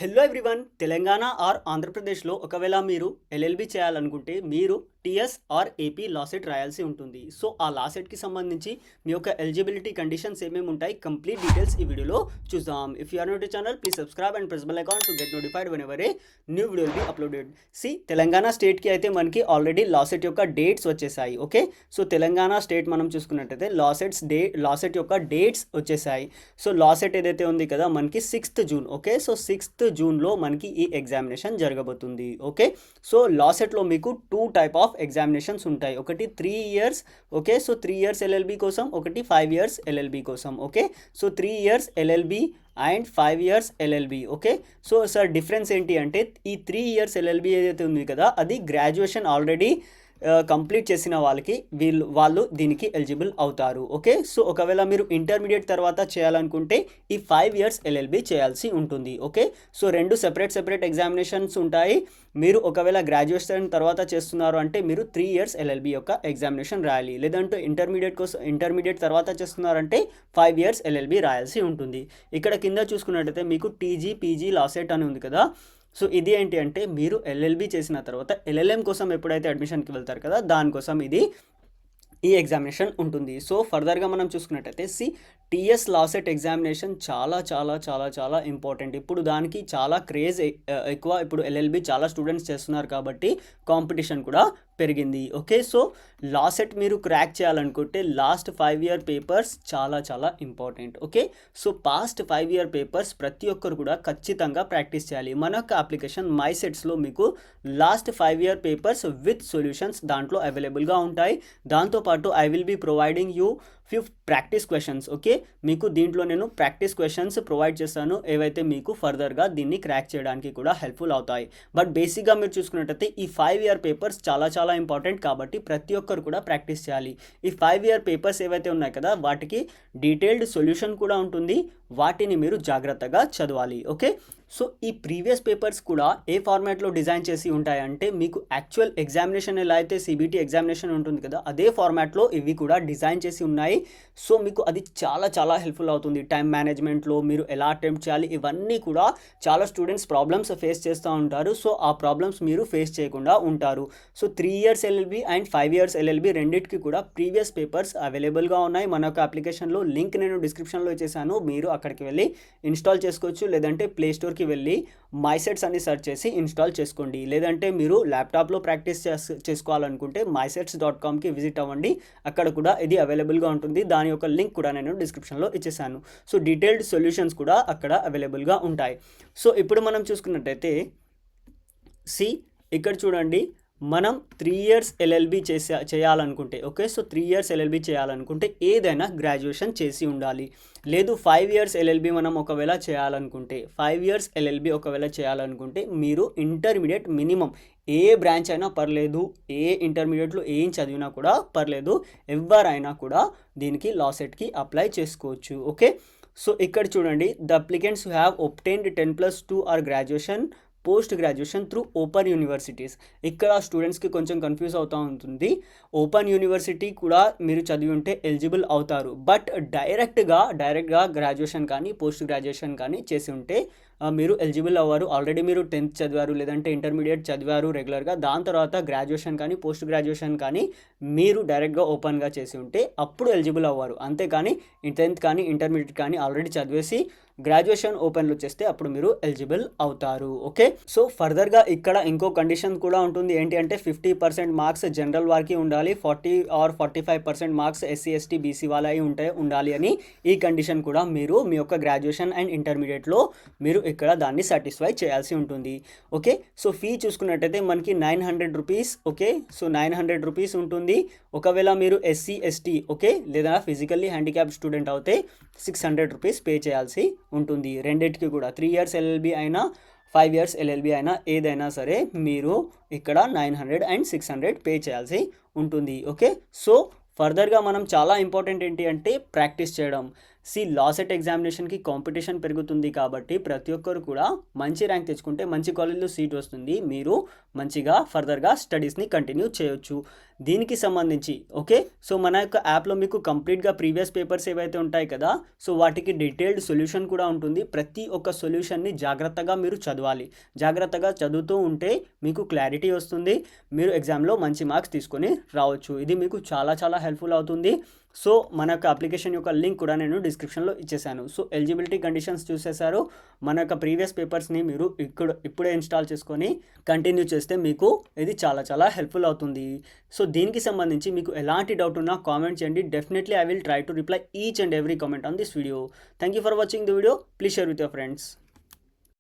Hello everyone Telangana are ఆంధ్రప్రదేశ్లో ఒకవేళ మీరు ఎల్ఎల్బి చేయాలనుకుంటే మీరు TS are AP law set రాయాల్సి ఉంటుంది. సో ఆ లా సెట్కి సంబంధించి మీ యొక్క ఎలిజిబిలిటీ కండిషన్స్ ఏమేమి ఉంటాయి కంప్లీట్ డీటెయిల్స్ ఈ వీడియోలో చూద్దాం. If you are new to channel please subscribe and press bell icon to get notified whenever a new video will be uploaded. Telangana స్టేట్కి అయితే మనకి ఆల్రెడీ లా సెట్ యొక్క డేట్స్ వచ్చేసాయి. ఓకే, సో తెలంగాణ స్టేట్ మనం చూసుకున్నట్టయితే లా సెట్ యొక్క dates వచ్చేసాయి. So law set ఏదైతే ఉంది కదా మనకి 6th June. Okay, so 6th జూన్లో మనకి ఈ ఎగ్జామినేషన్ జరగబోతుంది. ఓకే, సో లా సెట్లో మీకు 2 టైప్ ఆఫ్ ఎగ్జామినేషన్స్ ఉంటాయి. ఒకటి 3 years. Okay, so 3 years LLB కోసం, ఒకటి 5 ఇయర్స్ ఎల్ఎల్బి కోసం. Okay, so 3 years LLB and 5 years LLB. Okay, so sir difference ఏంటి అంటే ఈ 3 ఇయర్స్ ఎల్ఎల్బి ఏదైతే ఉంది కదా అది గ్రాడ్యుయేషన్ ఆల్రెడీ కంప్లీట్ చేసిన వాళ్ళకి వాళ్ళు దీనికి ఎలిజిబుల్ అవుతారు. ఓకే, సో ఒకవేళ మీరు ఇంటర్మీడియట్ తర్వాత చేయాలనుకుంటే ఈ 5 ఇయర్స్ ఎల్ఎల్బి చేయాల్సి ఉంటుంది. ఓకే, సో 2 సెపరేట్ ఎగ్జామినేషన్స్ ఉంటాయి. మీరు ఒకవేళ గ్రాడ్యుయేషన్ తర్వాత చేస్తున్నారు అంటే మీరు 3 ఇయర్స్ ఎల్ఎల్బి యొక్క ఎగ్జామినేషన్ రాయాలి. లేదంటే ఇంటర్మీడియట్ తర్వాత చేస్తున్నారంటే 5 ఇయర్స్ ఎల్ఎల్బి రాయాల్సి ఉంటుంది. ఇక్కడ కింద చూసుకున్నట్టయితే మీకు టీజీ పీజీ లా సెట్ అని ఉంది కదా. సో ఇది ఏంటి అంటే మీరు ఎల్ఎల్బి చేసిన తర్వాత ఎల్ఎల్ఎం కోసం ఎప్పుడైతే అడ్మిషన్కి వెళ్తారు కదా దానికోసం ఈ ఎగ్జామినేషన్ ఉంటుంది. సో ఫర్దర్గా మనం చూసుకున్నట్టయితే టీఎస్ లా సెట్ ఎగ్జామినేషన్ చాలా ఇంపార్టెంట్. ఇప్పుడు దానికి చాలా క్రేజ్ ఎక్కువ. ఇప్పుడు ఎల్ఎల్బి చాలా స్టూడెంట్స్ చేస్తున్నారు కాబట్టి కాంపిటీషన్ కూడా పెరిగింది. ఓకే, సో లా సెట్ మీరు క్రాక్ చేయాలనుకుంటే లాస్ట్ 5 ఇయర్ పేపర్స్ చాలా important. Okay, so past 5 year papers ప్రతి ఒక్కరు కూడా ఖచ్చితంగా ప్రాక్టీస్ చేయాలి. మన యొక్క అప్లికేషన్ మై సెట్స్లో మీకు last 5 year papers with solutions దాంట్లో అవైలబుల్గా ఉంటాయి. దాంతోపాటు I will be providing you few practice questions. Okay, మీకు దీంట్లో నేను ప్రాక్టీస్ క్వశ్చన్స్ ప్రొవైడ్ చేస్తాను ఏవైతే మీకు ఫర్దర్గా దీన్ని క్రాక్ చేయడానికి కూడా హెల్ప్ఫుల్ అవుతాయి. బట్ బేసిక్గా మీరు చూసుకున్నట్టయితే ఈ 5 ఇయర్ పేపర్స్ చాలా ఇంపార్టెంట్ కాబట్టి ప్రతి ఒక్కరు కూడా ప్రాక్టీస్ చేయాలి. ఈ 5 ఇయర్ పేపర్స్ ఏవైతే ఉన్నాయి కదా వాటికి డీటెయిల్డ్ సొల్యూషన్ కూడా ఉంటుంది. వాటిని మీరు జాగ్రత్తగా చదవాలి. ఓకే, సో ఈ ప్రీవియస్ పేపర్స్ కూడా ఏ ఫార్మాట్లో డిజైన్ చేసి ఉంటాయంటే మీకు యాక్చువల్ ఎగ్జామినేషన్ ఎలా అయితే సిబిటి ఎగ్జామినేషన్ ఉంటుంది కదా అదే ఫార్మాట్లో ఇవి కూడా డిజైన్ చేసి ఉన్నాయి. సో మీకు అది చాలా హెల్ప్ఫుల్ అవుతుంది. టైం మేనేజ్మెంట్లో మీరు ఎలా అటెంప్ట్ చేయాలి ఇవన్నీ కూడా చాలా స్టూడెంట్స్ ప్రాబ్లమ్స్ ఫేస్ చేస్తూ ఉంటారు. సో ఆ ప్రాబ్లమ్స్ మీరు ఫేస్ చేయకుండా ఉంటారు. So 3 years LLB and 5 years LLB రెండింటికి కూడా ప్రీవియస్ పేపర్స్ అవైలబుల్గా ఉన్నాయి. మన యొక్క అప్లికేషన్లో లింక్ నేను డిస్క్రిప్షన్లో ఇచ్చేసాను. మీరు అక్కడికి వెళ్ళి ఇన్స్టాల్ చేసుకోవచ్చు. లేదంటే ప్లే స్టోర్కి వెళ్ళి మై సెట్స్ అని సెర్చ్ చేసి ఇన్స్టాల్ చేసుకోండి. లేదంటే మీరు ల్యాప్టాప్లో ప్రాక్టీస్ చేసుకోవాలనుకుంటే mySets.comకి విజిట్ అవ్వండి. అక్కడ కూడా ఇది అవైలబుల్గా ఉంటుంది. దాని యొక్క లింక్ కూడా నేను డిస్క్రిప్షన్లో ఇచ్చేసాను. సో డీటెయిల్డ్ సొల్యూషన్స్ కూడా అక్కడ అవైలబుల్గా ఉంటాయి. సో ఇప్పుడు మనం చూసుకున్నట్టయితే ఇక్కడ చూడండి, మనం 3 ఇయర్స్ ఎల్ఎల్బి చేయాలనుకుంటే ఓకే, సో 3 ఇయర్స్ ఎల్ఎల్బి చేయాలనుకుంటే ఏదైనా గ్రాడ్యుయేషన్ చేసి ఉండాలి. లేదు 5 ఇయర్స్ ఎల్ఎల్బి మనం ఒకవేళ చేయాలనుకుంటే 5 ఇయర్స్ ఎల్ఎల్బి ఒకవేళ చేయాలనుకుంటే మీరు ఇంటర్మీడియట్ మినిమం ఏ బ్రాంచ్ అయినా పర్లేదు, ఏ ఇంటర్మీడియట్లో ఏం చదివినా కూడా పర్లేదు, ఎవరైనా కూడా దీనికి లా సెట్కి అప్లై చేసుకోవచ్చు. ఓకే, సో ఇక్కడ చూడండి, the applicants who have obtained 10+2 or graduation post graduation through open universities. ఇక్కడ స్టూడెంట్స్కి కొంచెం కన్ఫ్యూజ్ అవుతూ ఉంటుంది. ఓపెన్ యూనివర్సిటీ కూడా మీరు చదివి ఉంటే ఎలిజిబుల్ అవుతారు. బట్ డైరెక్ట్గా గ్రాడ్యుయేషన్ కానీ పోస్ట్ గ్రాడ్యుయేషన్ కానీ చేసి ఉంటే మీరు ఎలిజిబుల్ అవ్వరు. ఆల్రెడీ మీరు 10th చదివారు లేదంటే ఇంటర్మీడియట్ చదివారు రెగ్యులర్గా, దాని తర్వాత గ్రాడ్యుయేషన్ కానీ పోస్ట్ గ్రాడ్యుయేషన్ కానీ మీరు డైరెక్ట్గా ఓపెన్గా చేసి ఉంటే అప్పుడు ఎలిజిబుల్ అవ్వరు. అంతేకాని 10th కానీ ఇంటర్మీడియట్ కానీ ఆల్రెడీ చదివేసి గ్రాడ్యుయేషన్ ఓపెన్లో చేస్తే అప్పుడు మీరు ఎలిజిబుల్ అవుతారు. ఓకే, సో ఫర్దర్గా ఇక్కడ ఇంకో కండిషన్ కూడా ఉంటుంది. ఏంటి అంటే 50% మార్క్స్ జనరల్ వారికి ఉండాలి, 40 or 45% marks SC ST BC వాళ్ళవి ఉండాలి అని ఈ కండిషన్ కూడా మీరు మీ యొక్క గ్రాడ్యుయేషన్ అండ్ ఇంటర్మీడియట్లో మీరు ఇక్కడ దాన్ని సాటిస్ఫై చేయాల్సి ఉంటుంది. ఓకే, సో ఫీ చూసుకున్నట్టయితే మనకి 900 రూపీస్. ఓకే, సో 900 రూపీస్ ఉంటుంది. ఒకవేళ మీరు SC ST ఓకే లేదా ఫిజికల్లీ హ్యాండిక్యాప్ స్టూడెంట్ అయితే 600 రూపీస్ పే చేయాల్సి ఉంటుంది. రెండింటికి కూడా 3 ఇయర్స్ ఎల్ఎల్బి అయినా 5 ఇయర్స్ ఎల్ఎల్బి అయినా ఏదైనా సరే మీరు ఇక్కడ 900 and 600 పే చేయాల్సి ఉంటుంది. ఓకే, సో ఫర్దర్గా మనం చాలా ఇంపార్టెంట్ ఏంటి అంటే ప్రాక్టీస్ చేయడం. లా సెట్ ఎగ్జామినేషన్కి కాంపిటీషన్ పెరుగుతుంది కాబట్టి ప్రతి ఒక్కరు కూడా మంచి ర్యాంక్ తెచ్చుకుంటే మంచి కాలేజ్లో సీట్ వస్తుంది. మీరు మంచిగా ఫర్దర్గా స్టడీస్ని కంటిన్యూ చేయొచ్చు. దీనికి సంబంధించి ఓకే. సో మన యొక్క యాప్లో మీకు కంప్లీట్గా ప్రీవియస్ పేపర్స్ ఏవైతే ఉంటాయి కదా, సో వాటికి డీటెయిల్డ్ సొల్యూషన్ కూడా ఉంటుంది. ప్రతి ఒక్క సొల్యూషన్ని జాగ్రత్తగా మీరు చదవాలి. జాగ్రత్తగా చదువుతూ ఉంటే మీకు క్లారిటీ వస్తుంది, మీరు ఎగ్జామ్లో మంచి మార్క్స్ తీసుకొని రావచ్చు. ఇది మీకు చాలా చాలా హెల్ప్ఫుల్ అవుతుంది. సో మన యొక్క అప్లికేషన్ యొక్క లింక్ కూడా నేను డిస్క్రిప్షన్లో ఇచ్చేసాను. సో ఎలిజిబిలిటీ కండిషన్స్ చూసేశారు. మన యొక్క ప్రీవియస్ పేపర్స్ని మీరు ఇప్పుడే ఇన్స్టాల్ చేసుకొని కంటిన్యూ చేస్తే మీకు ఇది చాలా చాలా హెల్ప్ఫుల్ అవుతుంది. సో దీనికి సంబంధించి మీకు ఎలాంటి డౌట్ ఉన్నా కామెంట్ చేయండి. Definitely I will try to reply each and every comment on this video. Thank you for watching the video. Please share with your friends.